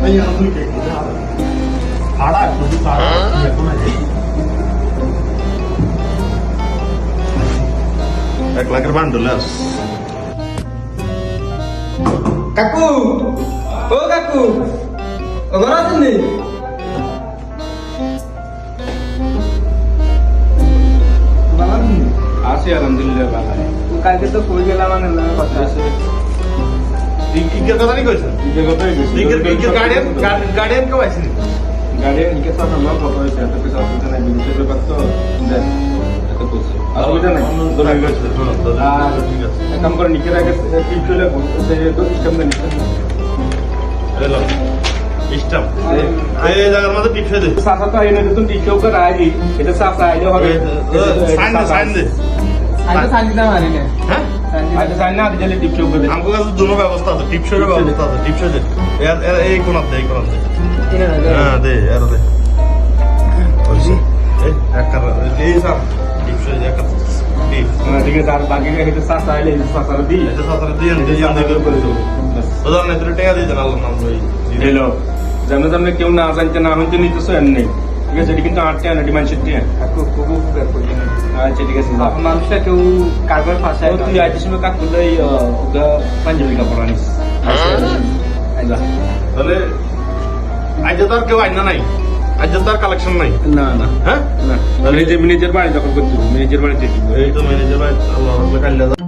এক লাখের বান্ডলে আস কাকু ও কাকু ঘর আছেন নি আছি আলহামদুলিল্লাহ ভালো কালকে তো কই গেলাম মানে কথা আছে টিঙ্কির কথা नहीं কইছেন টিঙ্কির গার্ডিয়ান কেউ আইছেন গাড়ির নিকে সাথে আমরা কথা হয়েছে এত কিছু অসুবিধা নাই বিদেশের ব্যাপার তো দেন এত কিছু অসুবিধা নাই আর এক কাম করে নিকে আগে টিপ চলে বলতে তো সিস্টেম না নিতে হ্যালো ইস্টাম এই জায়গার মধ্যে টিপসে দে সাথে তো আইনে তো টিপ চৌকার আইলি এটা সাথে আইলে হবে সাইন দে আইতো সাইন দিতে পারি না হ্যাঁ আইতে সাইন না দিলে টিপ চৌকার দে আমগো কাছে দুটো ব্যবস্থা আছে টিপসের ব্যবস্থা আছে টিপসে দে এই কোন দে এই কোন দে হ্যাঁ দে আর দে ওইসি এই একটা এই স্যার টিপসে একটা টিপ ঠিক আছে আর বাকি এটা সাথে আইলে সাথে দি এটা সাথে দিয়ে করে দেব ওদের না তোর টাকা দিয়ে দেন আল্লাহর নাম ধরে হ্যালো জানো জানো কেউ না জানতে না হইতে নিতেছো এর নেই ঠিক আছে এটা কিন্তু 8 টাকা না ডিমান্ড শিট দিয়ে কাকু খুব উপকার করলেন আচ্ছা ঠিক আছে মানুষটা কেউ কারবার ফাঁসায় তুই আইতে সময় কাক করলে ওগা পাঞ্জাবি কাপড় আনিস আইবা তাহলে আজ তো আর কেউ আইনা নাই আজ তো আর কালেকশন নাই না না হ্যাঁ না ম্যানেজার বাড়ি দখল করতে ম্যানেজার বাড়িতে এই তো ম্যানেজার ভাই আল্লাহ কাল্লা